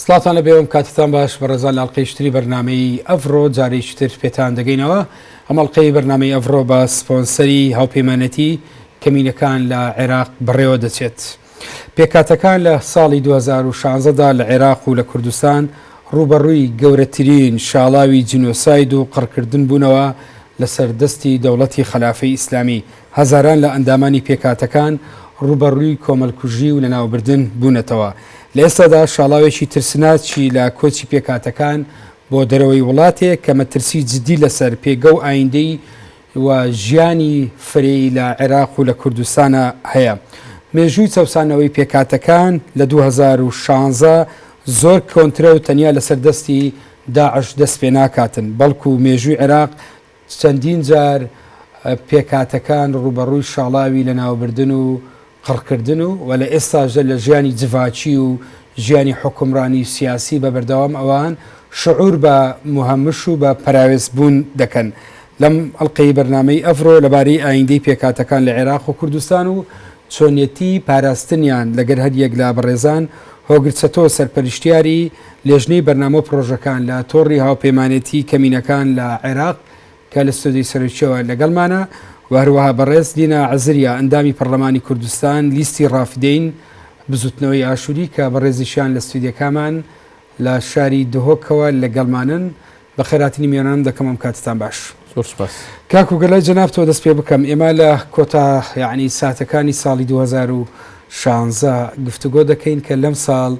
سڵاتان لە بێوم کاتتان باش بەڕێزان لە ئەڵقەیشتری بەرنامەی ئەڤڕۆ جارێکتر پێتان دەگەینەوە. ئەمەڵقەی بەرنامەی ئەڤڕۆ بە سپۆنسەری هاوپەیمانەتی کەمینەکان لە عێراق بڕێوە دەچێت. پێکاتەکان لە ساڵی 2016دا لە عێراق و لە کوردستان ڕوبەڕووی گەورەترین شاڵاوی جینۆساید و قڕکردن بوونەوە لەسەر دەستی دەوڵەتی خەلافەی ئیسلامی. هەزاران لە ئەندامانی پێکاتەکان ڕوبەڕووی کۆمەڵکوژی و لە ناوبردن بوونەتەوە. لە ئێستادا شاڵاوێکی ترسناچی لە کۆچی پێکاتەکان بۆ دەرەوەی وڵاتێک کە مەترسی جددی لەسەر پێگە و ئایندەی و ژیانی فرەی لە عێراق و لە کوردستانە هەیە. مێژووی چەوسانەوەی پێکاتەکان لە 2016 زۆر کۆنترە و تەنیا لەسەر دەستی داعش دەست پێ ناکاتن، بەڵکو و مێژووی عێراق چەندین جار پێکاتەکان ڕوبەڕووی شاڵاوی لە ناوبردن و قڕکردن و لە ئێستاژە لە ژیانی جڤاچی و ژیانی حکومڕانی سیاسی بە بەردەوام ئەوان شعور بە مهمش و بە پەراوێز بوون دەکەن. لەم ئەڵقەی بەرنامەی ئەڤڕۆ لەبارەی ئایندەی پێکاتەکان لە عێراق و کوردستان و چۆنیەتی پاراستنیان لەگەر هەریەک لە بەڕێزان هۆگرچەتۆ سەرپەرشتیاری لێژنەی بەرنامە پرۆژەکان لە تۆڕی هاوپەیمانەتی کەمینەکان لە عێراق کە لە ستۆدیۆی سەرچەوە لەگەڵمانە و هەروەها بەڕێز دینا عەزریە ئەندامی پەرلەمانی کوردستان لیستی ڕافدەین بزوتنەوەی ئاشووری کە بەڕێزیشان لە ستودیەکەمان لە شاری دهۆکەوە لەگەڵمانن. بە خێراتنی میێنانم دەکەم ئەم کاتتان باش. زۆر سپاس. کاک و گەلای جەنابتەوە دەست پێ بکەم. ئێمە لە کۆتا یعنی ساتەکانی ساڵی 2016 گفتوگۆ دەکەین کە لەم ساڵ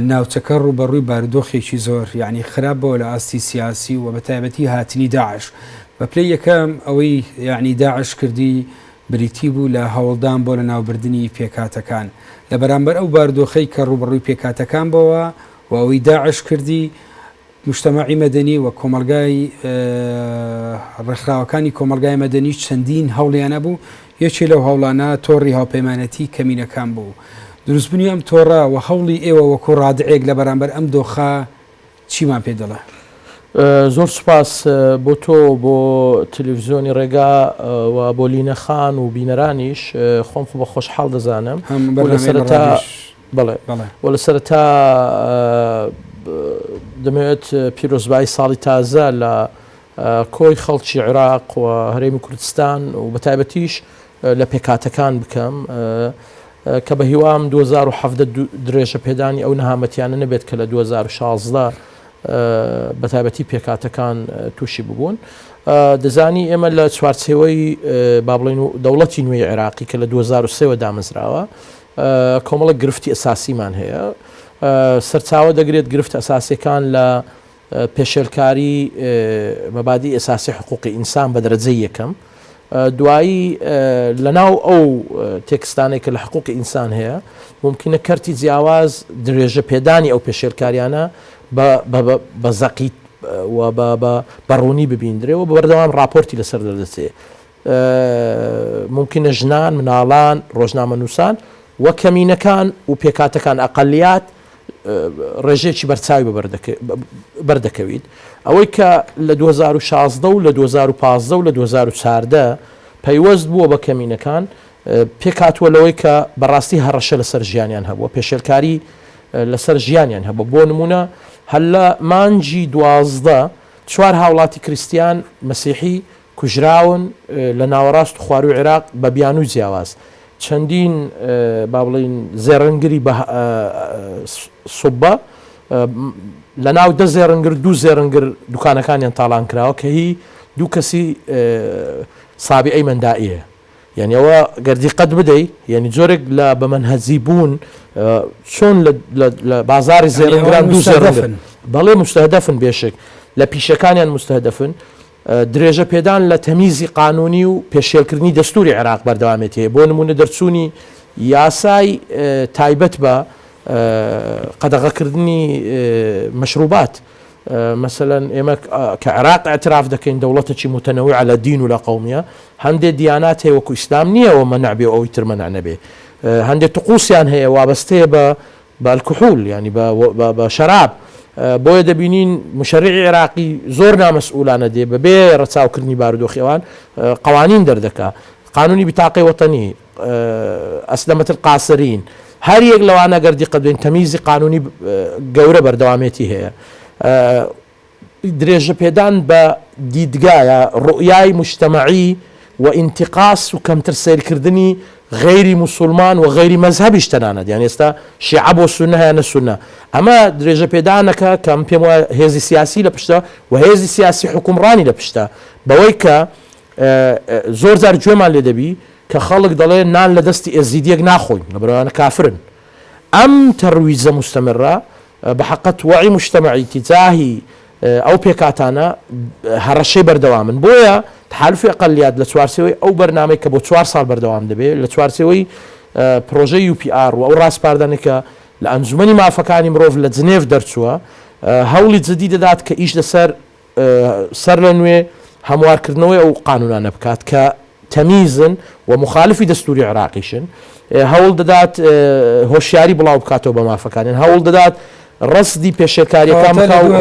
ناوچەکە ڕوبەڕووی بارودۆخێکی زۆر یعنی خراپ بۆ لە ئاستی سیاسی و بە تایبەتی هاتنی داعش. بە پلەی یەکەم ئەوەی یعنی داعش کردی بریتی بوو لە هەوڵدان بۆ لە ناوبردنی پێکاتەکان لە بەرامبەر ئەو بارودۆخەی کە ڕوبەڕووی پێکاتەکان بۆەوە و ئەوەی داعش کردی مجتەمەعی مەدەنی و کۆمەلگای ڕێکخراوەکانی کۆمەلگای مەدەنی چەندین هەوڵیانە بوو. یەکێ لەو هەوڵانە تۆڕی هاوپەیمانەتی کەمینەکان بوو. دروستبوونی ئەم تۆڕە و هەوڵی ئێوە وەکو ڕادعێک لە بەرامبەر ئەم دۆخە چیمان پێ دەڵێ؟ زۆر سپاس بۆ تۆ بۆ تەلەڤیزیۆنی ڕێگا و بۆ لینەخان و بینەرانیش خۆم بە خۆشحاڵ دەزانم و لە سەرەتا دەمەوێت پیرۆزبایی ساڵی تازە لە کۆی خەڵکی عێراق و هەرێمی کوردستان و بە تایبەتیش لە پێکاتەکان بکەم کە بە هیوام 2017 درێژە پێدانی ئەو نەهامەتیانە نەبێت کە لە 2016 بە تایبەتی پێکاتەکان تووشی ببوون. دەزانی ئێمە لە چوارچێوەی با بڵێن و دەوڵەتی نوێی عێراقی کە لە 2023 دامەزراوە کۆمەڵە گرفتی ئەساسیمان هەیە. سەرچاوە دەگرێت گرفت ئەساسیەکان لە پێشێلکاری مەبادی ئەساسی حقوقی ئینسان بە دەرەجەی یەکەم. دوایی لەناو ئەو تێکستانێک کە لە حقوقی ئینسان هەیە ممکنە کەرتی جیاواز درێژە پێدانی ئەو پێشێلکاریانە بە زەقیت و بەڕوونی ببیندرێەوە بەردەوام راپۆرتی لەسەر دەردەچێت. ممکنە ژنان، مناڵان، ڕۆژنامە نووسان وە کەمینەکان و پێکاتەکان ئەقەلیات ڕێژێکی بەرچاوی بەردەکەویت. ئەوەی کە لە 2016 و لە 2015 و لە 2014 پەیوەست بووە بە کەمینەکان پێکاتوە لەوەی کە بەڕاستی هەڕەشە لەسەر ژیانیان هەبووە، پێشێلکاری لەسەر ژیانیان هەبوو. بۆ نمونە هەر لە مانجی 12 چوار هاوڵاتی کریستیان مەسیحی کوژراون لە ناوەڕاست و خواروی عێراق بە بیان و جیاواز. چەندین با بڵین زێڕنگری بە سوبە لە ناو 10 زێڕنگر 2 زێڕنگر دوکانەکانیان تاڵان کراوە کە هی دوو کەسی سابی ئەی مندائیە. یعنی ئەوە گەردی قەت بدەیت یعنی جۆرێک لە بەمەنهەجی بوون چۆن لە بازاری زێڕنگران 2 زێڕنگر بەڵێ مستهدەفن بێشک لە پیشەکانیان مستهدەفن. درێژە پێدان لە تەمیزی قانونی و پێشێلکردنی دەستوری عێراق بەردەوامێت هەیە. بۆ نمونە دەرچوونی یاسای تایبەت بە قەدەغەکردنی مەشروبات. مثلەن ئێمە کە عێراق ئەتراف دەکەین دەوڵەتێکی متەنەویع لە دین و لە قەومیە هەندێک دیانات هەیە وەکو ئیسلام نییە ئەوە مەنع بێ ئەوەی تر مەنع نەبێ. هەندێک طقوسیان هەیە وابەستەیە بە الکحول ینی بە شەراب. بۆیە دەبینین مشەریعی عێراقی زۆر نامەسئولانە دێ بەبێ ڕەچاوکردنی بارودۆخیەوان قوانین دەردەکا. قانونی بتاقی وەتەنی، ئەسلەمەت القاسرین، هەر یەک لەوانە گەردی قەدوین تەمیزی قانونی گەورە بەردەوامێتی هەیە درێژە پێدان بە دیدگایە ڕؤیای مجتەمەعی و ئینتقاس و کەمتر سیرکردنی غیری مسلمان و غیری مەذهبیش تەنانەت یان ئێستا شیعە بۆ سونە هەیە نەسونە ئەمە درێژە پێدانەکە کەم پێم وایە هێزی سیاسی لە پشتە و هێزی سیاسی حکومڕانی لە پشتە بەوەی کە زۆر جار گوێمان لێ دەبی کە خەڵک دەڵێ نان لە دەستی ئێزیدیەک ناخۆین لە بەرەوانە کافرن ئەم تەرویزە مستەمرە بەحەقەت وعی مجتەمەعی تجاهی ئەو پێکاتانە هەڕەشەی بەردەوامن بۆیە تحالفی ئەقەلیات لە چوارچێوەی ئەو بەرنامەی کە بۆ 4 ساڵ بەردەوام دەبێت لە چوارچێوەی پرۆژەی UPR و ئەو ڕاستپاردانێک کە لە ئەنجومەنی مافەکانی مرۆڤ لە جنێڤ دەرچووە هەوڵی جدی دەدات کە ئیش لەسەر سەر لە نوێ هەموارکردنەوەی ئەو قانونانە بکات کە تەمیزن و مخالفی دەستوری عراقیشن هەوڵ دەدات هۆشیاری بڵاو بکاتەوە بە مافەکانیان هەوڵ دەدات ڕستی پێشێکاریەکان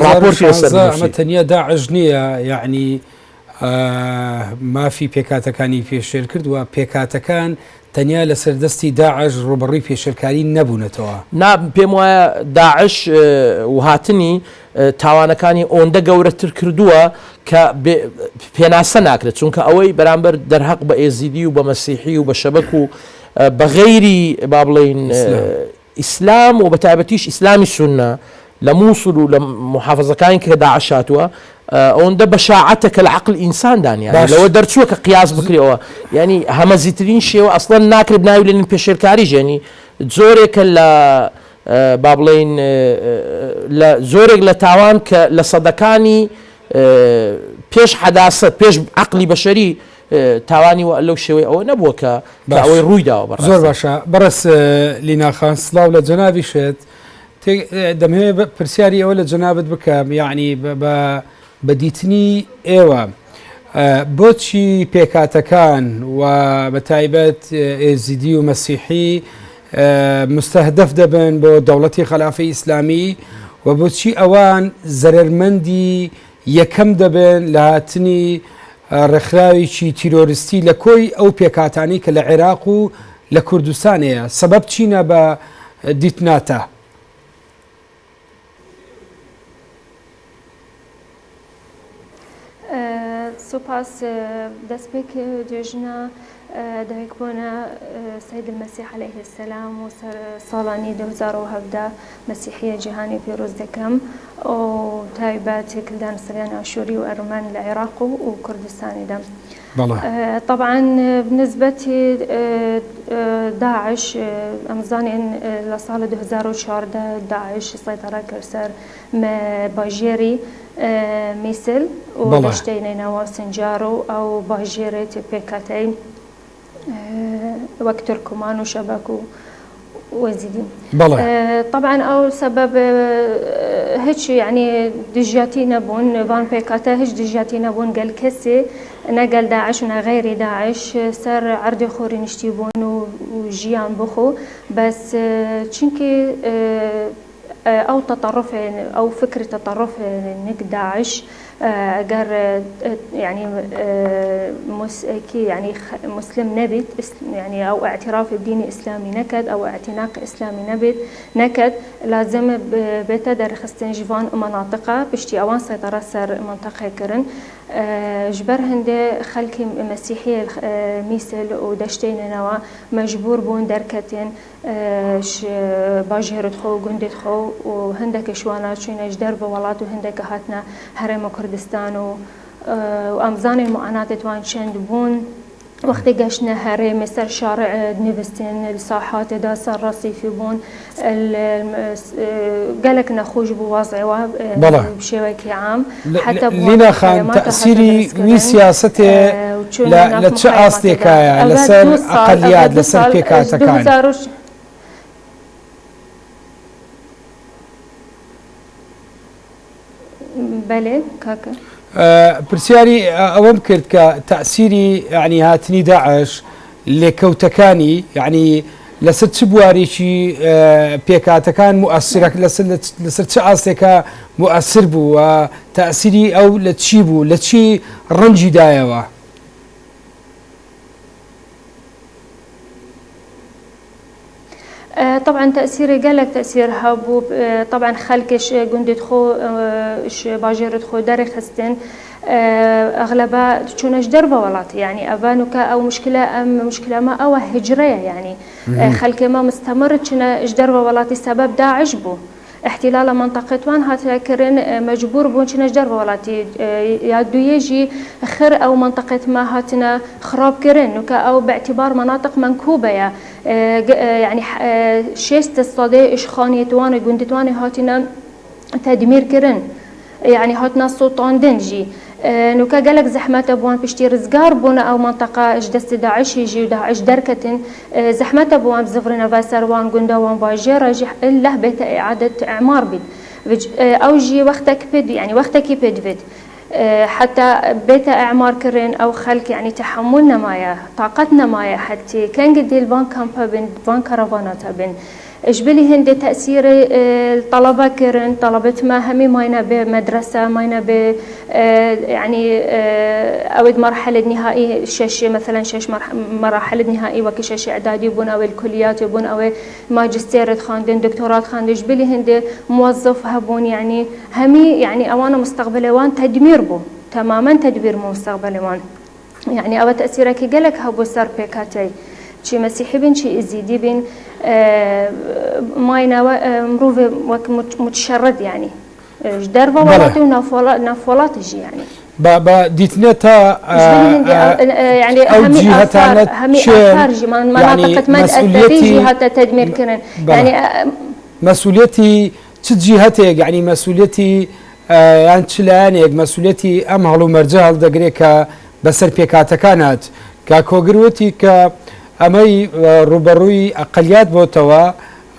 راپۆرتی ئەمە تەنیا داعش نییە یعنی مافی پێکاتەکانی پێشێر کرد و پێکاتەکان تەنیا لە سەردەستی داعش ڕوبڕی پێشێرکاری نەبوونەتەوە پێم وایە داعش و هاتنی تاوانەکانی ئۆندە گەورەتر کردووە کە پێناسە ناکرێت چونکە ئەوەی بەرامبەر دەرهەق بە ئێزیدی و بە مەسیحی و بە شەبەک و بە غەیری با بڵێین ئیسلام و بە تایبەتیش ئیسلامی سونە لە مووسڵ و لە محافظەکانی کە داعش هاتووە ئەوەندە بەشاعەتە کە لە عەقل ئینسان دانیان لەوە دەرچووە کە قیاس بکرێەوە ینی هەمەزیترین شێوە ئەسڵەن ناکرێت ناوی لەنین پێشێرکاریش ینی زۆرێکە لە با بڵێین زۆرێک لە تاوان کە لە سەدەکانی پێش حەداست پێش عەقلی بەشەری تاوانی و لەو شێوەی ئەوە نەبووە کە ئەوەی ڕوویداوە بەڕاستی زۆر باشە بەڕست لیناخان سڵاو لە جەنابی شێت دەمەوێت پرسیاری ئەوە لە جەنابەت بکەم یعنی بە دیتنی ئێوە بۆچی پێکاتەکان و بە تایبەت ئێزیدی و مەسیحی مستهدف دەبن بۆ دەوڵەتی خەلافەی ئیسلامی و بۆچی ئەوان زەرمەندی یەکەم دەبن لە هاتنی ڕێکخراوێکی تیرۆریستی لە کۆی ئەو پێکاتانی کە لە عێراق و لە کوردستانەیە سەبەب چینە بە دیتناتە سوپاس دەستپێک جێژنە دەوێک بۆنە سەید المەسیح عەلەیه السەلام و ساڵانی 2017 مەسیحیە جیهانی پیرۆز دەکەم و تایبەت کردان سەریان ئاشووری و ئەرمان لە عێراق و کوردستانیدا طبعا بالنسبة داعش أمزانين لصالة 2014 داعش سيطرة كرسر باجيري مثل وبشتين نوا سنجارو أو باجيري تبكاتين وقت تركمان وشبكو وزيدي طبعا او سبب هيك يعني دجاتي نبون فان بيكاتا هيك دجاتي نبون قال كسي نقل داعش ونا غير داعش سر عرض خوري نشتيبون وجيان بخو بس چونكي او تطرف او فكر تطرف نك داعش اگر يعني يعني مسلم نبت يعني او اعتراف بدين اسلامي نكد او اعتناق اسلامي نبت نكد لازم بتدر خستن جوان مناطقه بشتي اوان سيطره سر منطقه كرن جبر هنده خلقي مسيحيه مثل ودشتين نوا مجبور بون دركتين باجهرت خو جندت خو وهندك شوانات شينج درب ولات وهندك هاتنا هرم كردستان وأمزان المعاناة توان شند بون وقتی گشتن هرم سر شارع نوستن الساحات دا سر رصيفي بون قالك نخوش بوضع بشوكي عام حتى لينا خان تأثيري وي سياسته لا تشاستيكا لسر أقليات لسر بيكاتكان بله كاكا پرسیاری ئەوەم کرد کە تەأسیری یعنی هاتنی داعش لێکەوتەکانی یعنی لەسەر چ بوارێکی پێکاتەکان مؤثرە لەسەر چه ئاستێکە مؤثر بوو و تەأسیری ئەو لە چی بوو لە چی ڕەنجی دایەوە طبعا تأثيري قالك تأثير هابو طبعا خلكش قندت خو اش باجرت خو داري خستن اغلبها تشونش دربه ولاتي يعني ابانوكا او مشكله ما او هجريه يعني خلك ما مستمر كنا اش دربه ولاتي سبب داعش بو احتلال منطقة وان هات كرن مجبور بون كنا دربه ولاتي يادو يجي خر او منطقة ما هاتنا خراب كرن نوكا او باعتبار مناطق منكوبه يعني شيست الصدي اش خانيتوان قندتوان هاتنا تدمير كرن يعني هاتنا سلطان دنجي نوكا قالك زحمات ابوان بشتي رزقار بونا او منطقه اش دست داعش يجي وداعش دركتن زحمات ابوان بزفرنا فاسروان قندا وان باجير له بيت اعاده اعمار بيد او جي وقتك بيد يعني وقتك بيد حتى بيت اعمار كرين او خلق يعني تحملنا مايا طاقتنا مايا حتى كان قد البان كامبا بين بان كرفاناتا بين اجبلي هندي تاثير الطلبه كرن طلبت ما همي ماينا بمدرسه ماينا ب يعني اود مرحله نهائي شش مثلا شش مراحل نهائي وكشش اعدادي بون او الكليات بون او ماجستير خاندن دكتوراه خاندن اجبلي هندي موظف هبون يعني همي يعني اوانا مستقبل وان تدمير بو تماما تدمير مستقبل وان يعني او تاثيرك قالك هبو صار بيكاتي شي مسيحي بين شي ازيدي بين ماينا مروف متشرد يعني دربه ولاتي ونافولات جي يعني با ديتنتا يعني همي آثار جي مناطق مد أثري جهات تدمير كرن يعني مسؤوليتي تجهتك يعني مسؤوليتي يعني تشلانك مسؤوليتي أمهلو مرجال دقريكا بسر بيكاتا كانت كاكوغروتي ك أمي روبروي أقليات بوتوا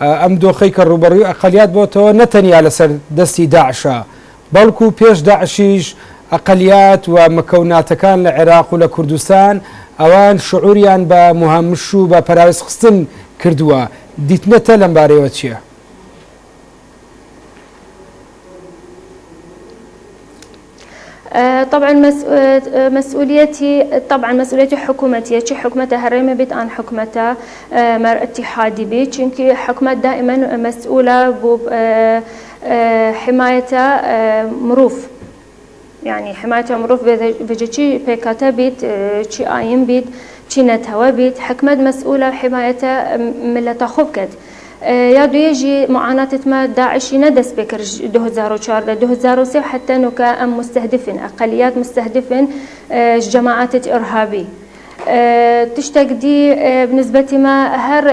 أم دوخيك الروبروي أقليات بوتوا نتني على سر دستي داعشة بلكو بيش داعشيش أقليات ومكونات كان للعراق ولكردستان أوان شعوريان بمهمشو ببراويس خستن كردوا ديتنتا لمباري وتشيه طبعا مسؤوليتي حكومتي شي حكومتها هرمي بيت عن حكومتها مر اتحادي بي چونكي حكومة دائما مسؤولة بحماية مروف يعني حماية مروف بيجي بيكاتا بيت شي آيم بيت شي نتوا بيت حكومة مسؤولة بحماية ملة خوبكت يادو يجي معاناة ما داعش ندس بكر 2004 2003 حتى نوكا أم مستهدفين أقليات مستهدفين جماعات إرهابي تشتقدي بالنسبة ما هر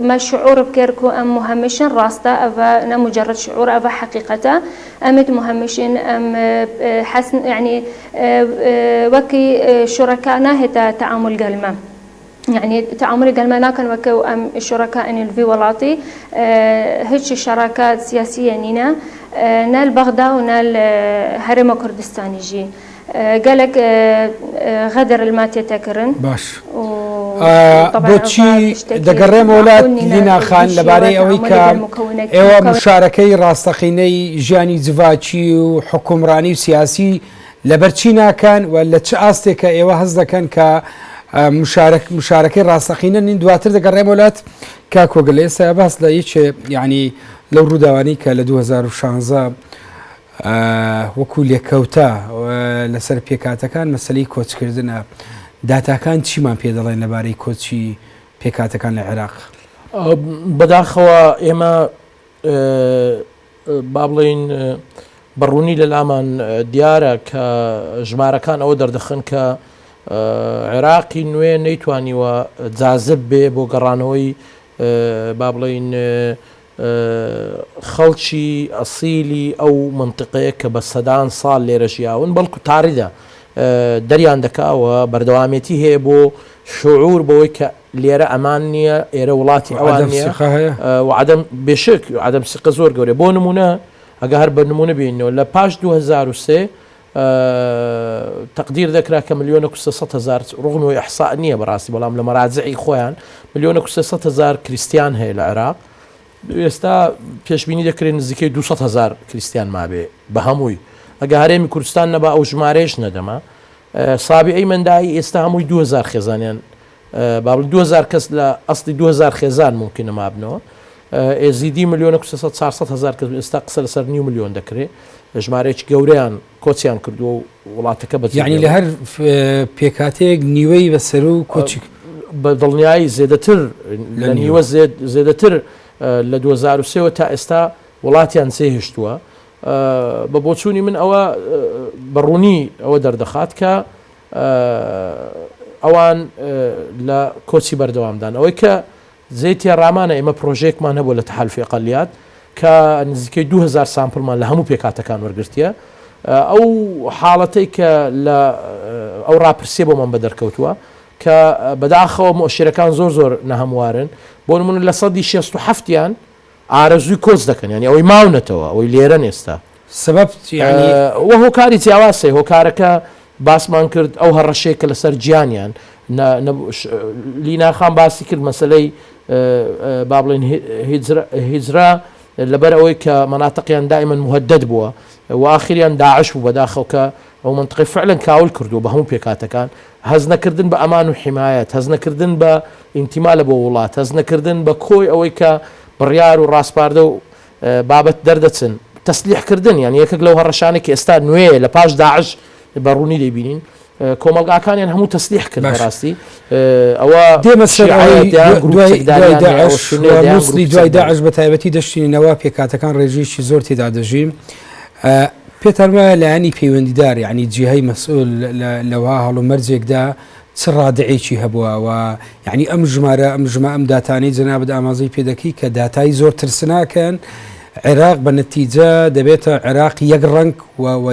ما شعور بكيركو أم مهمشين راستا أفا نا مجرد شعور أفا حقيقة أمت مهمشين أم حسن يعني وكي شركائنا هتا تعامل قلمة يعني تعامل قلما كان وكو أم الشركاء إن الفي ولاتي هيك شراكات سياسية نينا نال بغداد ونال هرم كردستان يجي قالك غدر الماتي تكرن باش بوتشي دقرم ولات لنا خان لباري أويكا إيوا مشاركي راستخيني جاني زفاتشي وحكمراني وسياسي لبرتشينا كان ولا تشاستك إيوا هزدا كان ك مشاركة راسخين إن دواتر ذكر مولات كاكو قليسة بس لا يش يعني لو رودواني كلا 2016 وكل يكوتا لسر بيكاتا كان مسألة كوتش كردنا داتا كان شي ما بيدلين لباري كوتشي بيكاتا كان العراق بداخوا إما بابلين بروني للأمان ديارة كجمارة كان أو دردخن ك عراقي نوێ نەیتوانی جازب بێ بۆ گەڕانەوەی بابڵین خەڵکی ئەسیلی ئەو منطقەیە کە بە سەدان ساڵ لێرە ژیاون بەڵکو تاریدا دەریان دەکاوە بەردەوامێتی هەیە بۆ شعور بەوەی کە لێرە ئەمان نییە ئێرە وڵاتی ئەوان نییە وعدەم بێشک عدەم سقە زۆر گەورە بۆ نمونە ئەگە هەر بە نمونە بینەوە لە پاش 2003 تقدير ذكرى كمليون وكسة هزار رغم إحصاء نية براسي بلام لما راجعي خوان مليون وكسة هزار كريستيان هي العراق يستا بيشبيني ذكرين زكي 200,000 كريستيان ما بي بهموي أجهرين كردستان نبا أو جماريش ندما صابي أي من داعي يستهموي 2000 خزانيان بابل 2000 کەس لە ئەسڵی 2000 خێزان ممکنە مابنەوە ئێزیدی 1,400,000 کەس ئێستا قسە لەسەر 9 ملیۆن دەکرێت لە ژمارەیەکی گەورەیان کۆچیان کردووە و وڵاتەکە بە یعنی لە هەر پێکاتەیەک نیوەی بەسەر و کۆچی بە دڵنیایی زێدەتر لە نیوە زێدەتر لە 2003 تا ئێستا وڵاتیان سێهێشتووە بە بۆچوونی من ئەوە بەڕوونی ئەوە دەردەخات کە ئەوان لە کۆچی بەردەوامدان ئەوەی کە زەیتی ڕامانە ئێمە پرۆژێکمان هەبوو لە تەحالفی ئەقەلیات کە نزیکەی 2000 سامپڵمان لە هەموو پێکاتەکان وەرگرتیە ئەو حاڵەتەی کە لە ئەو ڕاپرسێ بۆمان بە دەرکەوتووە کە بەداخەوە مؤشرەکان زۆر نەهەموارن بۆ نمونە لە 67یان ئارەزووی کۆچ دەکەن ینی ئەوەی ماونەتەوە ئەوەی لێرەن ئێستا سبب وە هۆکاری جیاواسێ هۆکارەکە باسمان کرد ئەو هەڕەشەیەکە لەسەر گیانیان لیناخان باسی کرد مەسلەی با بڵێن هیجرا لەبەر ئەوەی کە مەناتەقیان دائیمەن مهدد بووە و ئاخریان داعش بوو بەداخەو کە ئەو منطقەی فعلەن کاول کردو بە هەموو پێکاتەکان هەز نەکردن بە ئەمان و حیمایەت هەز نەکردن بە ئینتیمالە بۆ وڵات هەز نەکردن بە کۆی ئەوەی کە بڕیار و ڕاستپاردە و بابەت دەردەچن تەسلیحکردن یان یەکێک لەو هەڕەشانێکی ئێستا نوێ لە پاش داعش بەڕوونی دەبینین کۆمەلگاکانیان هەموو تەسلیح کرد بەڕاستی ئەوە دوای داعش بە تایبەتی دەشتینەوە پێکاتەکان ڕێژیشی زۆر تێدا دەژیم پێتەرمە لایەنی پەیوەندیدار یعنی جیهەی مەسئول لەوها هەڵومەرجێکدا چ ڕادعێکی هەبووە و یعنی ئەم ژمارە ئەم داتانەی جەنابەت ئاماژەی پێدەکەی کە داتای زۆر ترسناکەن عێراق بە نەتیجە دەبێتە عێراق یەک ڕنگ و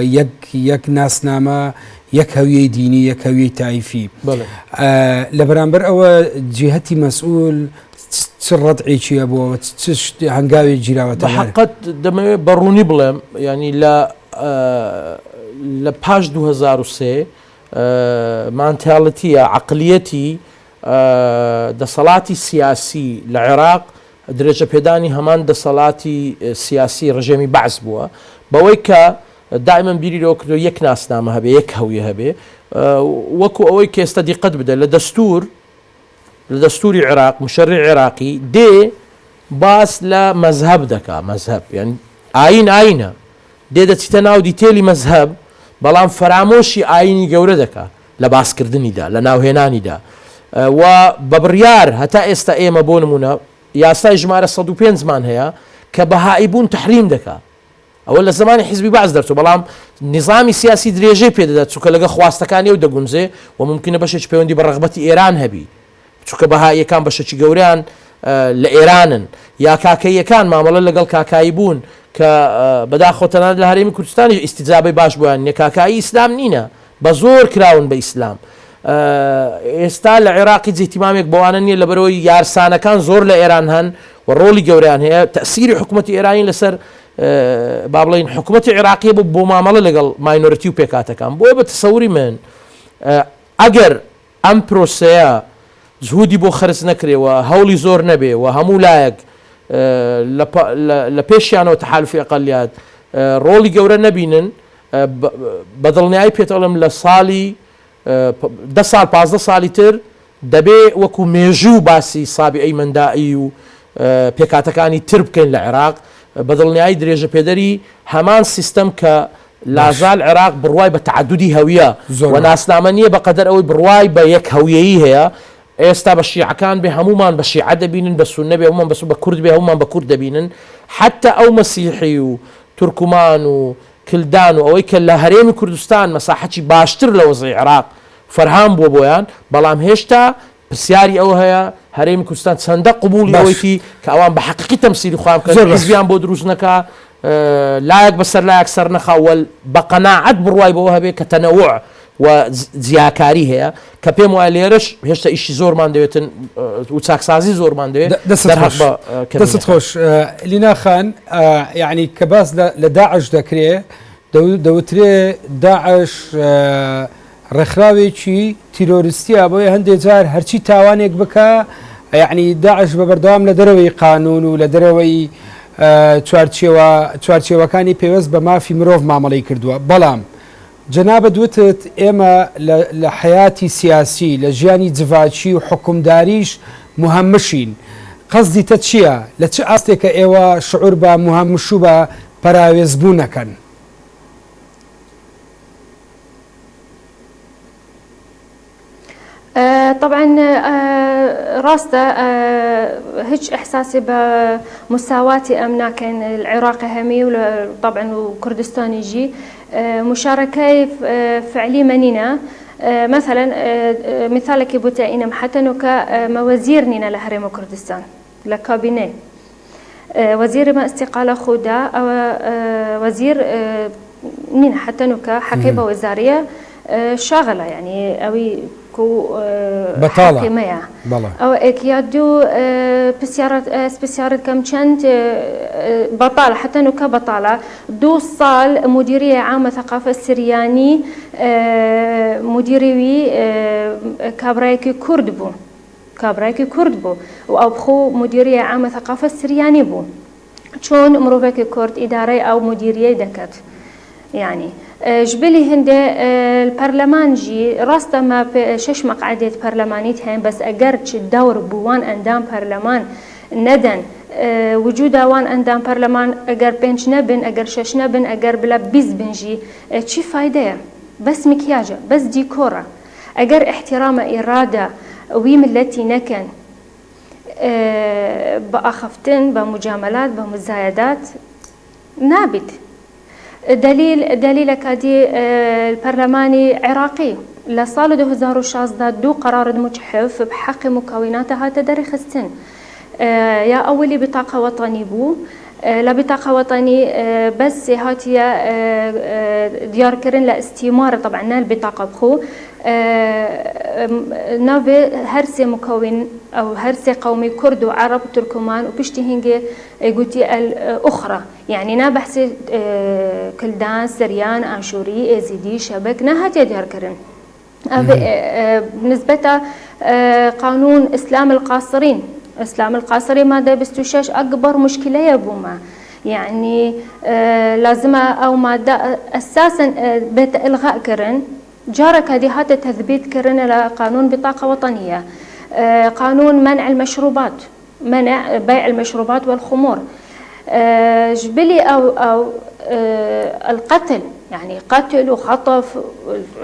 یەک ناسنامە یەک هەویەی دینی یەک هەویەی تایفی لە بەرامبەر ئەوە جیهەتی مەسئول چ ڕەدعێکی هەبووە چ هەنگاوی گیراوەتە حقت دەمەوێت بەڕوونی بڵێم ینی لە پاش 2003 مانتاڵەتیە عقلیەتی دەسەڵاتی سیاسی لە عێراق درێژە پێدانی هەمان دەسەڵاتی سیاسی ڕژێمی بەعس بووە بەوەی کە دائما بیریەوە کردو یەک ناسنامە هەبێ یەک هەویە هەبێ وەکو ئەوەی کە ئێستا دیقەت بدە لە دەستوری عێراق مشەڕی عێراقی دێ باس لە مەزهەب دەکا مەزهەب یعنی ئاینە دێ دەچیتە ناو دیتێلی مەزهەب بەڵام فەرامۆشی ئاینی گەورە دەکا لە باسکردنیدا لە ناوهێنانیدا و بە بڕیار هەتا ئێستا ئێمە بۆ نمونە یاسای ژمارە 105 مان هەیە کە بەهایی بوون تەحریم دەکا ئەوە لە زمانی حیزبی باز دەرچوو بەڵام نظامی سیاسی درێژەی پێدەدات چونکە لەگە خواستەکانی و دەگونجێ و ممکنە بەشێک پەیوەندی بە ڕغبەتی ئێران هەبی چونکە بەهاییەکان بەشێکی گەوریان لە ئێرانن یا کاکەیەکان مامەڵە لەگەڵ کاکایی بوون کە بەداخۆتەنان لە هەرێمی کوردستانی ئیستیجابەی باش بوویان نێ کاکایی ئیسلام نینە بە زۆر کراون بە ئیسلام ئێستا لە عێراقی جێتیمامێک بەوانە نییە لەبەرەوەی یارسانەکان زۆر لە ئێران هەن و ڕۆڵی گەوریان هەیە تەسیری حکوومەتی ئێرانی لەسەر با بڵین حکوومەتی عێراقی بۆ مامەڵە لەگەڵ ماینۆرەتی و پێکاتەکان بۆ بە تەسەوری من ئەگەر ئەم پرۆسەیە جهودی بۆ خرج نەکرێەوە هەوڵی زۆر نەبێ و هەموو لایەک لە پێشیانەوە تەحالفی ئەقەلیات ڕۆڵی گەورە نەبینن بەدڵنیایی پێتەڵم لە ساڵی 10 ساڵ 15 ساڵی تر دەبێ وەکو مێژوو باسی سابی ئەیمەندایی و پێکاتەکانی تر بکەین لە عێراق بەدڵنیایی درێژە پێدەری هەمان سیستەم کە لازال عێراق بڕوای بە تعدودی هەویە و ناسنامە نییە بەقەدەر ئەوەی بڕوای بە یەک هەویەیی هەیە ئێستا بە شیعەکان بێ هەمومان بە شیعە دەبینن بە سوننە بێ هەمومان بە کورد بێ هەمومان بە کورد دەبینن حتا ئەو مەسیحی و تورکمان و کلدان و ئەوەی کە لە هەرێمی کوردستان مەساحەتی باشتر لە وەزعی عێراق فەرهام بووە بۆیان بەڵام هێشتا پرسیاری ئەو هەیە هەرێمی کوردستان چەندە قبوڵی ئەوەیتی کە ئەوان بە حەقیقی تەمسیلی خوام کە حیزبیان بۆ دروست نەکا لایەک بەسەر لایەک سەر نەخاوە بە قەناعەت بڕوای بەوە هەبێ کە تەنەوع و جیاکاری هەیە کە پێم وایە لێرەش هێشتا ئیشی زۆرمان دەوێتن و چاکسازی زۆرمان دەوێت دەست خۆش لینا خان یعنی کە باس لە داعش دەکرێ دەوترێ داعش ڕێکخراوێکی تیرۆریستیە بۆیە هەندێک جار هەرچی تاوانێک بکە یعنی داعش بە بەردەوام لە دەرەوەی قانون و لە دەرەوەی چوارچێوەکانی پێوەست بە مافی مرۆڤ مامەڵەی کردووە بەڵام جناب دوتت ئێمە لە حیاتی سیاسی لە ژیانی جڤاچی و حکومداریش مهمشین قەزدیتە چییە لە چه ئاستێکە ئێوە شعور بە مهمش و بە پەراوێزبوونەکەن؟ طبعا راسته هيك احساسي بمساواتي امناكن العراق همي وطبعا وكردستان يجي مشاركه فعلي منينا مثلا مثالك بوتاينا حتى نوكا موازيرنا لهرم كردستان لكابينه وزير ما استقاله خودا او وزير نين حتى نوكا حقيبه وزاريه شاغله يعني اوي كو بطالة او اكيادو بسيارة كم كانت بطالة حتى انه كبطالة دو صال مديرية عامة ثقافة السرياني مديري كابرايكي كرد بو وابخو مديرية عامة ثقافة السرياني بو شون مروفيكي كرد اداري او مديرية دكت يعني جبلي هند البرلمان جي راستا ما شش مقعدات برلمانيت هين بس اجرتش الدور بوان اندام برلمان ندن وجودا وان اندام برلمان اجر بنش نبن اجر شش نبن اجر بلا بيز بنجي شي فايده بس مكياجه بس ديكورا اجر احترام اراده ويم التي نكن باخفتن بمجاملات بمزايدات نابت دليل كادي البرلماني عراقي لصال 2016 دو قرار مجحف بحق مكوناتها تدري خستن يا أولي بطاقة وطني بو لا بطاقة وطني بس هاتيا ديار كرن لاستمارة طبعا البطاقة بخو نافي هرسي مكون أو هرسي قومي كرد وعرب وتركمان وبشتي هنجي قلتي الأخرى يعني نا بحسي كلدان سريان آشوري إزيدي شبك نا هاتيا ديار كرن بالنسبة قانون إسلام القاصرين مادة 26 أكبر مشكلة يا بوما يعني لازم أو مادة أساسا بيت إلغاء كرن جارك هذه هات تثبيت كرن لقانون بطاقة وطنية قانون منع المشروبات منع بيع المشروبات والخمور جبلي أو القتل يعني قتل وخطف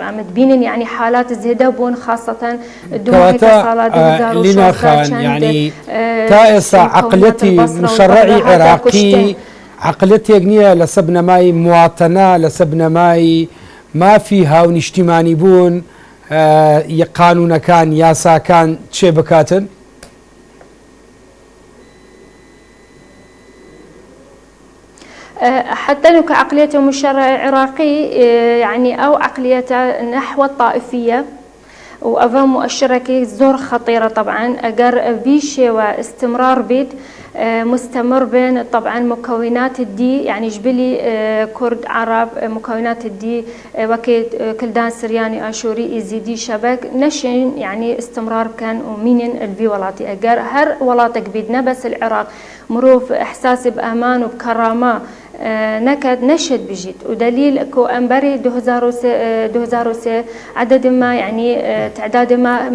عم تبين يعني حالات زهدبون خاصة دون صالات لنا خان يعني تائسة عقلتي مشرعي عراقي عقلتي يجنيها لسبنا ماي مواطنة لسبنا ماي ما فيها ونجتماني بون قانون كان ياسا كان تشي بكاتن حتى لو كعقلية مشرع عراقي يعني أو عقلية نحو الطائفية وأفهم مؤشرة زور خطيرة طبعا أجر فيشي واستمرار بيت مستمر بين طبعا مكونات الدي يعني جبلي كرد عرب مكونات الدي وكيد كلدان سرياني آشوري إزيدي شبك نشن يعني استمرار كان ومين الفي ولاتي أجر هر ولاتك بيدنا بس العراق مروف إحساس بأمان وبكرامة نكد نشد بجد ودليل كو أنبري 2003 عدد ما يعني تعداد ما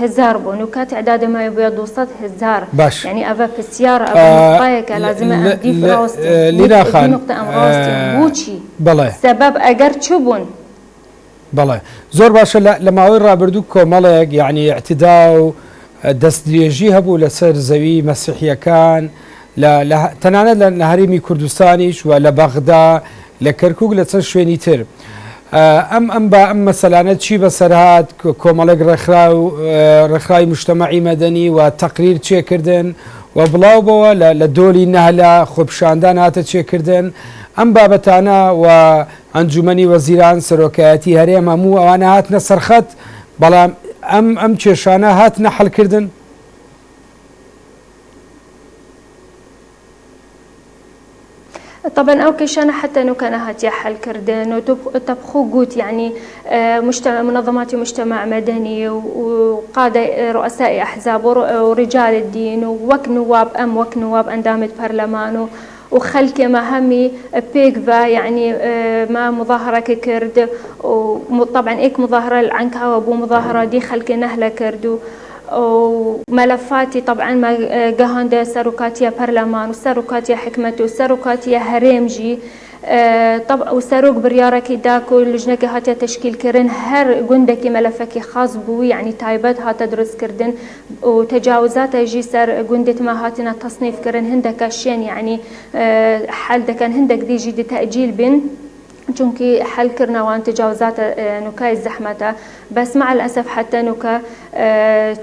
1,500,000 بون وكا تعداد ما يبيض 100,000 باش يعني أبا في السيارة أبا مطايك لازم أدي في راستي لينا خان نقطة أم راستي بوشي بلاه سبب أجر شبون بلاه زور باشا لما وين بردوك كومالك يعني اعتداء دەستدرێژی هەبوو لەسەر زەوی مەسیحیەکان تەنانەت لە هەرێمی کوردستانیش و لە بەغدا لە کەرکووک لە چەند شوێنی تر ئەم مەسەلانە چی بەسەرهات کۆمەڵێک ڕێکخراوی مجتەمەعی مەدەنی و تەقریر چێکردن و بڵاوبەوە لە دۆلی نەهەلا خۆپیشاندان هاتە چێکردن ئەم بابەتانە و ئەنجومەنی وەزیران سەرۆکایەتی هەرێم هەموو ئەوانە هاتنە سەرخەت بەڵام ئەم کێشانە هاتنە حەڵکردن طبعا او كيشانا حتى انه كان هاتي حل كردن وتبخو قوت يعني منظمات مجتمع مدني وقادة رؤساء احزاب ورجال الدين ووك نواب وك نواب اندامة برلمان وخلك ما همي بيكفا يعني ما مظاهرة كرد وطبعا إيك مظاهرة عنكها وابو مظاهرة دي خلك نهلة كردو وملفاتي طبعا ما جهنده سروكاتيا برلمان وسروكاتيا حكمته وسروكاتيا هرمجي طبعا وسروق بريارك داكو لجنة هاتي تشكيل كرن هر جندك ملفك خاص بو يعني تايبات هات تدرس كردن وتجاوزات يجي سر جندة ما هاتنا تصنيف كرن هندك الشين يعني حال دكان هندك دي جدي تأجيل بين چونكي حل كرنا وان تجاوزات نكاي الزحمة بس مع الأسف حتى نكا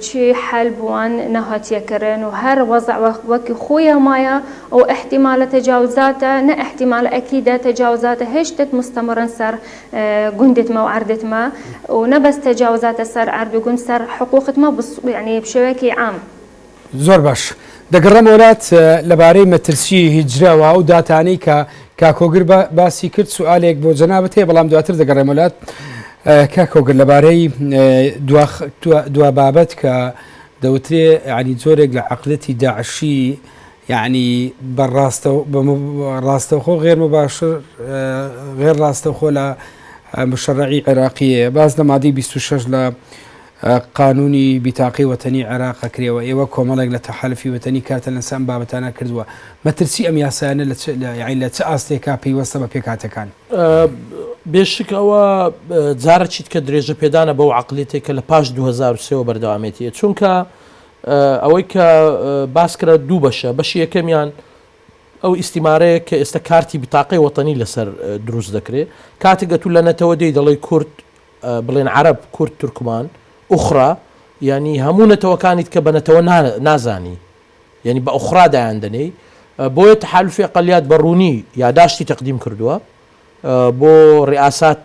شي حل بوان نهات يكرن وهر وضع وكي خويا مايا واحتمال تجاوزاته نا احتمال أكيد تجاوزاته هشتت مستمرا سر جندت ما وعردت ما ونبس تجاوزاته سر عرض وجند سر حقوقت ما يعني بشوكي عام زور باش دقرم ولات لباري مترسي هجرة و داتاني كاكوغر باسی کرد سوالێک بۆ جەنابەت هەیە بەڵام دواتر دەگەڕێم وڵات کاکۆگر لەبارەی دوا بابەت کە دەوترێ ینی جۆرێک لە عەقیدەتی داعشی یعنی بەڕاستەوخۆ غێر مباشر غێر ڕاستەوخۆ لە مشەڕعی عێراقیە باز لە مادەی 26 لە قانونی بیتاقی وەتەنی عێراق کردەوە ئێوە کۆمەڵێک لە تەحالفی وەتەنی کاتە لەسەم بابەتانە کردووە مەترسی ئەم یاسایانە لە چ ئاستێکا پێیوەستە بە پێکهاتەکان بێشک ئەوە جارەچیت کە درێژە پێدانە بەو عەقیدەتێک کە لە پاش 2003 بەردەوامێتیە چونکە ئەوەی کە باسکرا دوو بەشە بەشی یەکەمیان ئەو ئیستیمارەیە کە ئێستا کارتی بیتاقی وەتەنی لەسەر دروست دەکرێت کاتێک گەتو لە نەتەوە دەی دەڵێ کورد بڵێن عەرەب کورد تورکمان أخرى يعني همونة توكانت كبنتوا نازاني يعني بأخرى داندني بو تحالف أقليات بروني يا داشتي تقديم كردوا بو رئاسات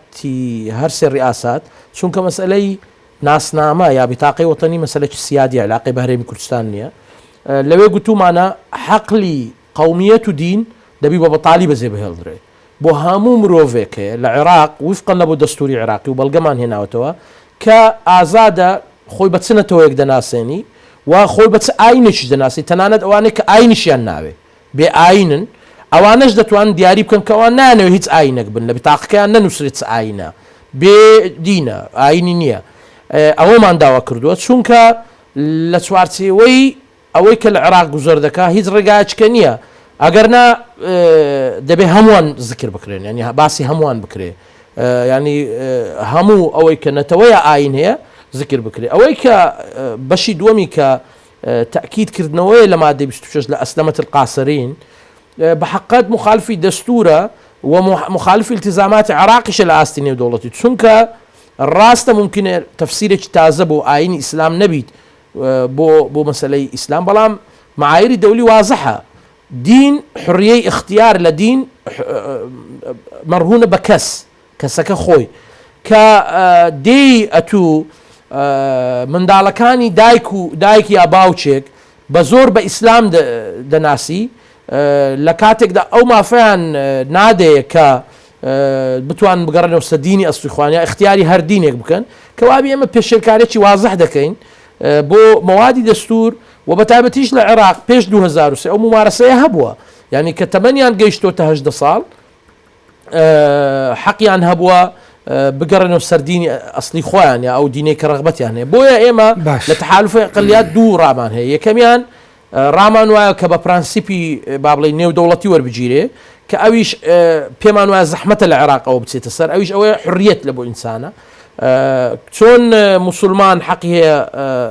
هرس الرئاسات شون كمسألة ناس ناما يا بطاقة وطني مسألة السيادية علاقة بهريم كردستانية لو قلتوا معنا حقلي قومية دين دبي بابا طالب زي بهالدري بو هامو مروفيك العراق وفقا لبو دستوري عراقي وبالقمان هنا وتوا كآزادة خوي بتسنة تويك دناسيني وخوي بتس عينش دناسي تناند أوانك عينش يناوي بعينن أوانش دتوان دياري بكن كوان نانو هيت عينك بن بتاعك أن نسرت عينا بدينا عينية أو ما عندها كردوات شونك لسوارتي وي أويك العراق جزر دكا هيت رجعت كنيا أجرنا دبي هموان ذكر بكرين يعني باسي هموان بكري يعني همو أويك نتويا عين هي ذكر بكري أويك بشي دومي كتأكيد كردنوية لما عدي بستوشش لأسلمة القاصرين بحقات مخالفي دستورة ومخالفي التزامات عراقش الآستيني ودولتي تسنك الراسة ممكن تفسيرك تازبو عين إسلام نبيت بو مسألة إسلام بلام معايير الدولي واضحة دين حرية اختيار لدين مرهونة بكس كسك خوي كدي أتو من دالكاني دايك يا باوتشيك بزور بإسلام دناسي لكاتك دا أو ما فعن نادي ك بتوان بقرنه وسديني أصل إخواني اختياري هر دينك بكن كوابي أما بيشركاريتي واضح دكين بو موادي دستور وبتابتيش للعراق بيش 2003 أو ممارسة هبوة يعني كتمنيان جيشتو تهجد صال حقي عن هبوة بقرنه سرديني أصلي خوان أو ديني كرغبتي يعني بويا إما لتحالف أقليات دو رامان هي كمان رامان وكبا برانسيبي بابلي نيو دولتي وربجيري كأويش بيمان وزحمة العراق أو بتسير أويش أو حرية لبو إنسانة شون مسلمان حقي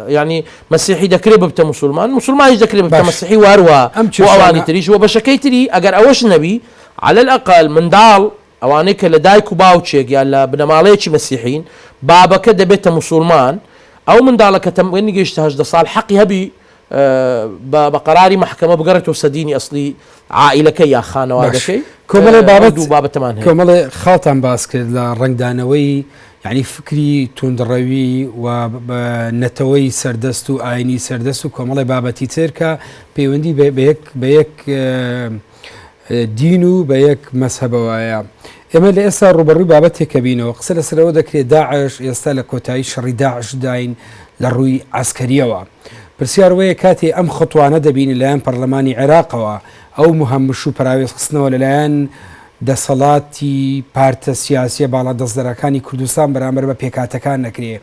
يعني مسيحي دكري ببتا مسلمان يدكري ببتا مسيحي واروا وأواني تريش وبشكي تري أجر أوش نبي على الأقل من دال أوانيك لدايكو باوتشيك يلا بنماليتش مسيحيين بابك دبيت مسلمان أو من دالك تمني جيش تهجد صال حقي هبي بقراري محكمة بقرت وسديني أصلي عائلة كي يا خانة وهذا شيء كمل بابا تمان كمل خاطم باسك الرنگ دانوي يعني فكري توندروي ونتوي سردستو آيني سردستو كمل بابا تيتركا بيوندي بيك دينو بيك مذهب ويا اما اللي اسا روبرو بابته كبينه وقصل سرودك داعش يستلك وتعيش شر داعش داين للروي عسكريه پرسیار وەیە کاتێ ئەم خۆتوانە دەبینی لەلایەن پەرلەمانی عێراقەوە ئەو مهمش و پراوێز خستنەوە لەلایەن دەسەڵاتی پارتە سیاسیە باڵا دەستدەرەکانی کوردستان بەرامبەر بە پێکاتەکان نەکرێ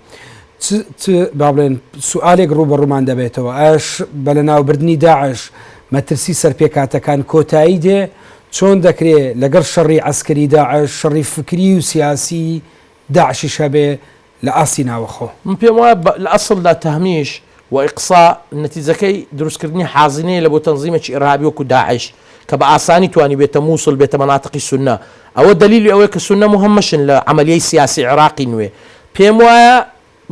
با بڵێن سوالێک ڕوبەڕوومان دەبێتەوە ئاش بە لە ناوبردننی داعش مەترسی سەر پێکاتەکان کۆتایی دێ چۆن دەکرێت لەگەڵ شەڕی عسکەری داعش شەڕی فکری و سیاسی داعشیش هەبێ لە ئاسی ناوەخۆ من پێم وایە لە ئەسڵدا تەهمیش و ئیقسا نەتیجەکەی دروستکردنی حازینەیە لە بۆ تەنزیمێکی ئێرهابی وەکو داعش کە بە ئاسانی توانی بێتە مووسڵ بێتە مەناتقی سونە ئەوە دلیلی ئەوەیە کە سونە مهمەشن لە عملیەی سیاسی عێراقی نوێ پێم وایە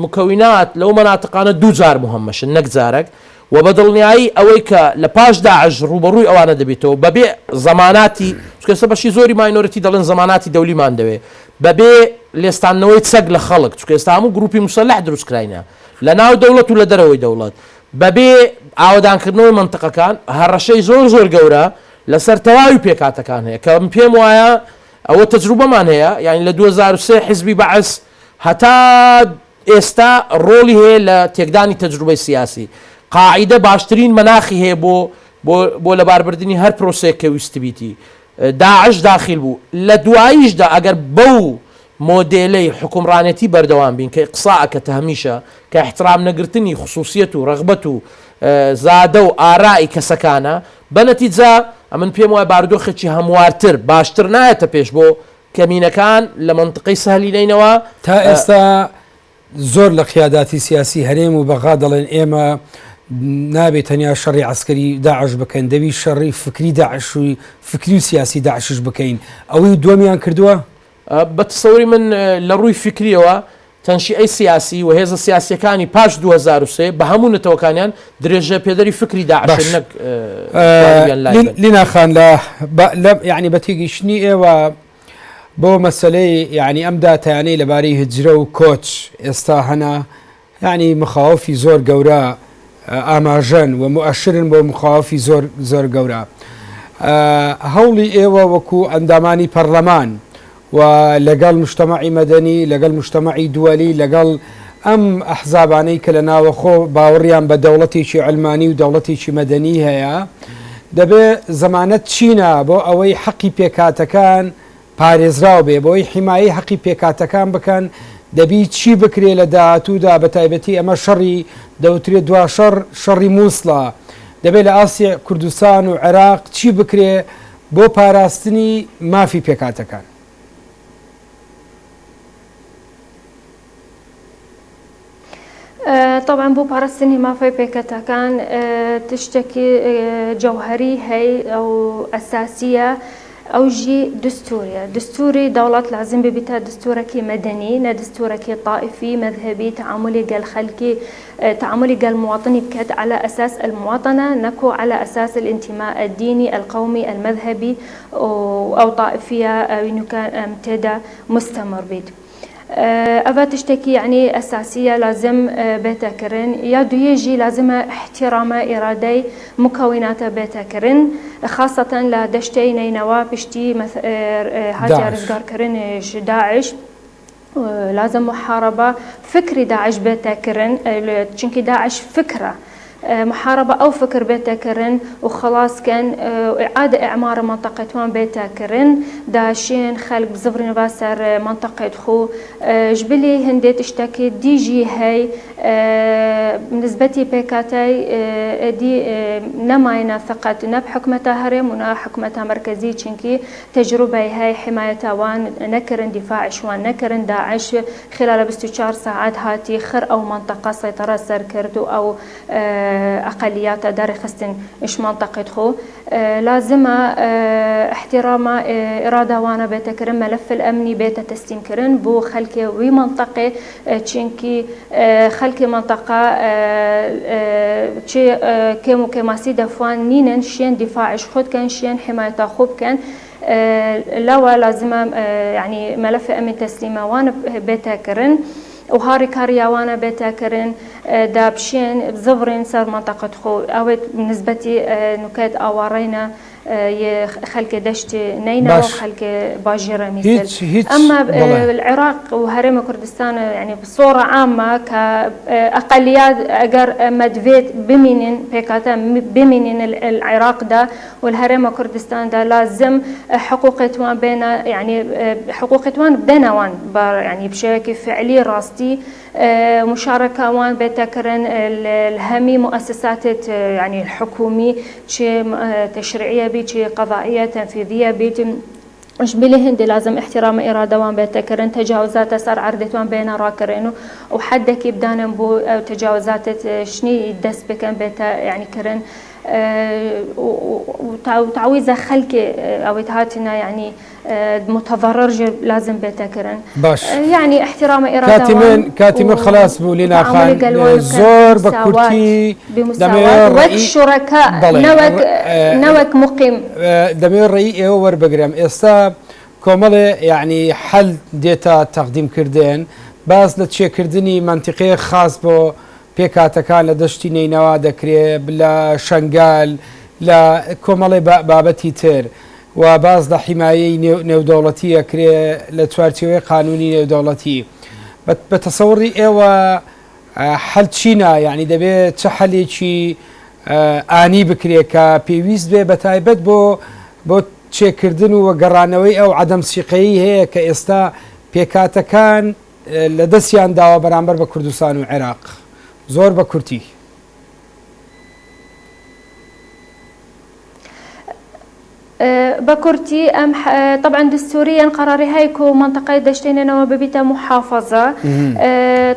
مکەوینات لەو مەناتقانە دووجار مهمەشن نەک جارێک و بە دڵنیایی ئەوەی کە لە پاش داعش ڕوبەڕووی ئەوانە دەبێتەوە بەبێ زەماناتی چکەسە بەشی زۆری ماینۆرەتی دەڵێن زەماناتی دەولیمان دەوێ بەبێ لێستانەوەی چەک لە خەڵک چکە ئێستا هەموو گروپی مسلح دروستکراینە لە ناو دەوڵەت و لە دەرەوەی دەوڵەت بەبێ ئاودانکردنەوەی منتقەکان هەڕەشەی زۆر گەورە لەسەر تەواوی پێکاتەکان هەیە کە پێم وایە ئەوە تەجروبەمان هەیە یعنی لە 2003 حیزبی بەعس هەتا ئێستا ڕۆڵی هەیە لە تێکدانی تەجروبەی سیاسی قاعدە باشترین مەناخی هەیە بۆ لەباربردننی هەر پرۆسەیەک کە ویستی بیتی داعش داخل بوو لە دواییشدا ئەگەر بەو مۆدێلەی حکومڕانەتی بەردەوام بین کە قساکە تەهمیشە کە احترام نەگرتنی خصوصیت و ڕغبەت و زادە و ئارائی کەسەکانە بەنەتیجا ئەمن پێم وایە بارودۆخێکی هەموارتر باشتر نایەتە پێش بۆ کەمینەکان لە منطقەی سەهلیلینەوە تا ئێستا زۆر لە قیاداتی سیاسی هەرێم و بەغا دەڵێن ئێمە نابێت تەنیا شەڕی عسکەری داعش بکەین دەوی شەڕی فکری داعش و فکری و سیاسی داعشش بکەین ئەوەی دووەمیان کردووە بە تسەوری من لە ڕووی فکریەوە تەنشیئەی سیاسی و هێزە سیاسیەکانی پاش 2003 بە هەموو نەتەوەکانیان درێژە پێدەری فکری داعش نەک لیناخان لە یعنی بە تێگەیشتنی ئێوە بۆ مەسلەی یعنی ئەم داتایانەی لەبارەی هجرە و کۆچ ئێستا هەنا یعنی مخاوفی زۆر گەورە ئاماژەن و مؤشرن بۆ مخاوفی زۆر گەورە هەوڵی ئێوە وەکو ئەندامانی پەرلەمان و لەگەڵ مجتەمەعی مەدەنی لەگەڵ مجتەمەعی دووەلی لەگەڵ ئەم ئەحزابانەی کە لە ناوەخۆ باوەڕیان بە دەوڵەتێکی علمانی و دەوڵەتێکی مەدەنی هەیە دەبێت زەمانەت چینە بۆ ئەوەی حەقی پێکاتەکان پارێزراو بێ بۆی حیمایی حەقی پێکاتەکان بکەن دەبی چی بکرێ لە داهاتوودا بە تایبەتی ئەمە شەڕی دەوترێت دوا شەڕی مووسڵە دەبێت لە ئاسیا کوردستان و عێراق چی بکرێ بۆ پاراستنی مافی پێکاتەکان طبعا بۆ پاراستنی مافی پێکەتەکان تشتێکی جەوهەری هەیە ئەو ئەساسیە ئەوژی دستوری دەوڵەت لازم ببیتە دستورێکی مەدەنی نە دستورێکی طائفي مذهبي تعاملي قال خلقي تعاملي قال مواطني بكت على أساس المواطنة نكو على أساس الانتماء الديني القومي المذهبي أو طائفية أو كان امتدى مستمر بيت أبا تشتكي يعني أساسية لازم بيتكرن يا دويجي لازم احترام إرادي مكونات بيتكرن خاصة لدشتي نينوا بشتي هاتي رزقار كرن داعش لازم محاربة فكري داعش بيتكرن چونكي داعش فكرة محاربة أو فكر بيتا كرن وخلاص كان إعادة إعمار منطقة وان بيتا كرن داشين خلق بزفرين باسر منطقة خو جبلي هندي تشتكي دي جي هاي نسبتي بيكاتاي دي نماينا فقط نب حكمتها هرم ونا حكمتها مركزي چنكي تجربة هاي حماية وان نكرن دفاع شوان نكرن داعش خلال 24 ساعات هاتي خر أو منطقة سيطرة سر كردو أو أقليات دار خستن إيش منطقة خو لازم احترام إرادة وانا بيتكرن ملف الأمني بيت تسليم كرن بو خلكي وي منطقة تشينكي خلكي منطقة تشي كيمو كماسي دفوان نينن شين دفاعش خود كان شين حماية خوب كان لوا لازم يعني ملف أمن تسليمه وانا بيتكرن وهاري كاريا وانا بيتكرن دابشين بزفرين سر منطقة خو أو بالنسبة نكات أوارينا خلك دشت نينا وخلك باجرة مثل أما العراق وهرم كردستان يعني بصورة عامة كأقليات أجر مدفيت بمنين بيكاتا بمنين العراق ده والهرم كردستان ده لازم حقوقتوان بين يعني حقوقتوان بدنوان يعني بشكل فعلي راستي مشاركة وان بتكرن الهمي مؤسسات يعني الحكومي شيء تشريعية بيجي قضائية تنفيذية بيجي مش بلهند لازم احترام إرادة وان بتكرن تجاوزات صار عردتوان بين راكرينو وحدك يبدان بو تجاوزات شني يدس بكن بتا يعني كرن وتعويذة خلق أو تهاتنا يعني متضرر لازم بتكرن باش يعني احترام إرادة كاتمين خلاص بولينا خان زور بكرتي بمساواة والشركاء نوك مقيم دمير رأي ور بقرام إستا كمالة يعني حل ديتا تقديم كردين باز لتشي كردني منطقة خاص بو پێکاتەکان لە دەشتی نینەوا دەکرێت لە شنگال لە کۆمەڵی بابەتی تر و باز لە حیمایەی نێودەوڵەتی ئەکرێت لە چوارچێوەی قانونی نێودەوڵەتی بە تەسەوڕی ئێوە حەلچینە یعنی دەبێت چه حەلێکی ئانی بکرێت کە پێویست بێ بە تایبەت بۆ چێکردن و گەڕانەوەی ئەو عەدەم سیقەیی هەیە کە ئێستا پێکاتەکان لە دەستیان داوە بەرامبەر بە کوردستان و عێراق زۆر بە کورتی بكرتي أم طبعا دستوريا قراري هيكو منطقة دشتيننا وببيتا محافظة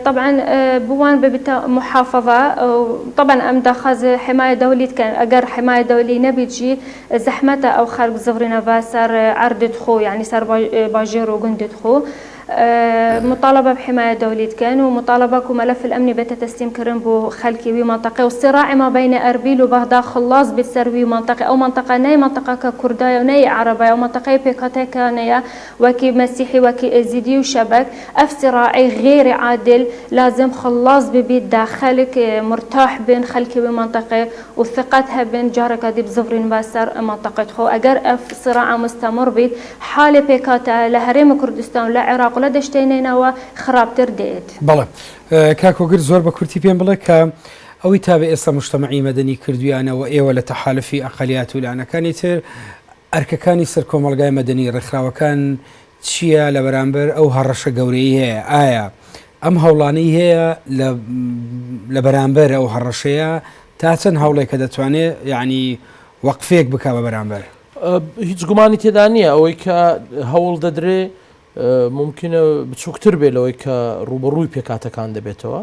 طبعا بوان ببيتا محافظة طبعا أم داخل حماية دولية كان أجر حماية دولية نبيجي زحمته أو خارج زفرنا فاسر عرض خو يعني صار باجر وجند خو مطالبة بحماية دولية كان ومطالبة كملف الأمن بتسليم كرنبو خلكي بمنطقة والصراع ما بين أربيل وبغداد خلاص بتسروي منطقة أو منطقة ناي منطقة ككردايا وناي عربية ومنطقة بيكاتيكا نايا وكي مسيحي وكي أزيدي وشبك أف صراعي غير عادل لازم خلاص ببيت داخلك مرتاح بين خلكي بمنطقة وثقتها بين جارك دي بزفرين باسر منطقة خو أجر أف صراع مستمر بيت حالة بيكاتا لهرم كردستان لعراق ولا دشتينينا وخرابتر ديت بله كاكو قرد زور بكورتي بين بله كا أو يتابع إسا مجتمعي مدني كردويانا وإيوة لتحالفي أقليات ولانا كانت أرككاني سركم الغاية مدني رخرا وكان تشيا لبرامبر أو هرشة قوريه آية أم هولاني هي لبرامبر أو هرشية تاتن هولي كدتواني يعني وقفيك بكا ببرامبر هیچ گومانی تێدا نییە ئەوەی کە هەوڵ دەدرێ ممکنە بچووکتر بێ لەوەی کە ڕوبەڕووی پێکاتەکان دەبێتەوە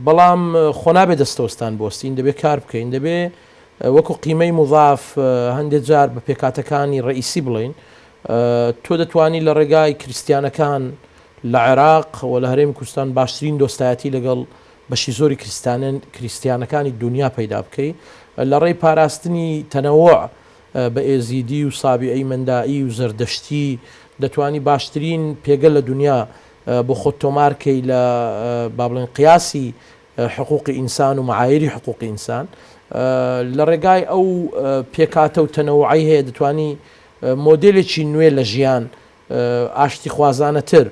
بەڵام خۆ نابێت دەستەوەستان بۆستین دەبێت کار بکەین دەبێت وەکو قیمەی مضاف هەندێک جار بە پێکاتەکانی ڕئیسی بڵین تۆ دەتوانی لە ڕێگای کریسیانەکان لە عێراق و لە هەرێمی کوردستان باشترین دۆستایەتی لەگەڵ بەشی زۆری کریسیانەکانی دنیا پەیدا بکەی لە ڕێی پاراستنی تەنەوع بە ئێزیدی و سابیعی مندایی و زەردەشتی دەتوانی باشترین پێگەل لە دنیا بۆ خۆت تۆمارکەی لە با بڵێن قیاسی حقوقی ئینسان و معایری حقوقی ئینسان لە ڕێگای ئەو پێکاتە و تەنەوعی هەیە دەتوانی مۆدێلێکی نوێ لە ژیان ئاشتی خوازانەتر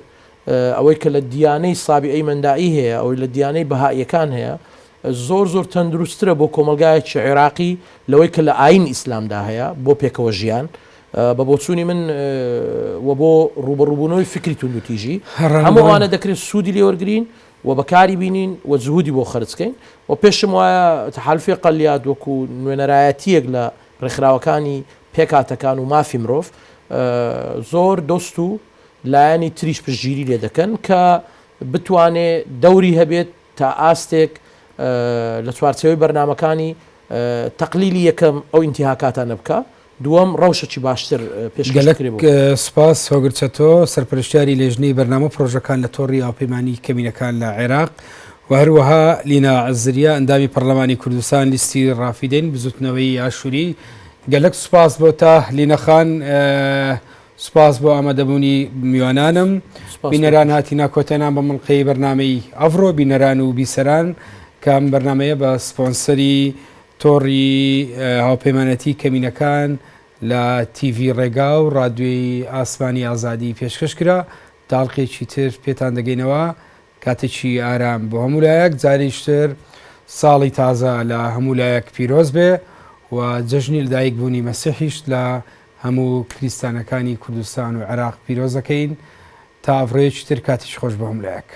ئەوەی کە لە دیانەی سابیعی مندایی هەیە ئەوەی لە دیانەی بەهائیەکان هەیە زۆر تەندروسترە بۆ کۆمەلگایەکی عێراقی لەوەی کە لە ئاین ئیسلامدا هەیە بۆ پێکەوە ژیان بە بۆچوونی من و بۆ ڕوبەڕووبوونەوەی فکری توندوتیژی هەمووانە دەکرێت سوودی لێوەرگرین و بەکاری بینین و جهودی بۆ خەرجکەین و پێشم وایە تەحالفی قەلیات وەکو نوێنەرایەتیەک لە ڕێکخراوەکانی پێکاتەکان و مافی مرۆڤ زۆر دۆست و لایەنی تریش پشتگیری لێ دەکەن کە بتوانێت دەوری هەبێت تا ئاستێک لە چوارچێوەی بەرنامەکانی تەقلیلی یەکەم ئەو ئینتیهاکاتانە بکە دووەم ڕەوشەکی باشتر پێشکەشکرێ بوو. سپاس هۆگرچەتۆ سەرپەرشتیاری لێژنەی بەرنامە پرۆژەکان لە تۆڕی هاوپەیمانی کەمینەکان لە عێراق و هەروەها لینا عەزریە ئەندامی پەرلەمانی کوردستان لیستی ڕافیدەین بزوتنەوەی ئاشووری گەلک سوپاس بۆ تا لینەخان سپاس بۆ ئامادەبوونی میوانانم بینەران هاتینا کۆتەنان بە مڵقەی بەرنامەی ئەڤڕۆ بینەران و بیسەران کام بەرنمەیە بە سپۆنسەری تۆڕی هاوپەیمانەتی کەمینەکان لە تیڤ ڕێگا و ڕادیۆی ئاسمانی ئازادی پێشکەشکرا تاڵقێکی تر پێتان دەگەینەوە کاتێکی ئارام بۆ هەموو لایەک جاریشتر ساڵی تازە لە هەموو لایەک پیرۆز بێ و جەژنی لەدایک بوونی مەسیحیش لە هەموو کریستانەکانی کوردستان و عێراق پیرۆزەکەین تا ئەڤڕۆیەکی تر کاتیش خۆش بە هەموو لایەک.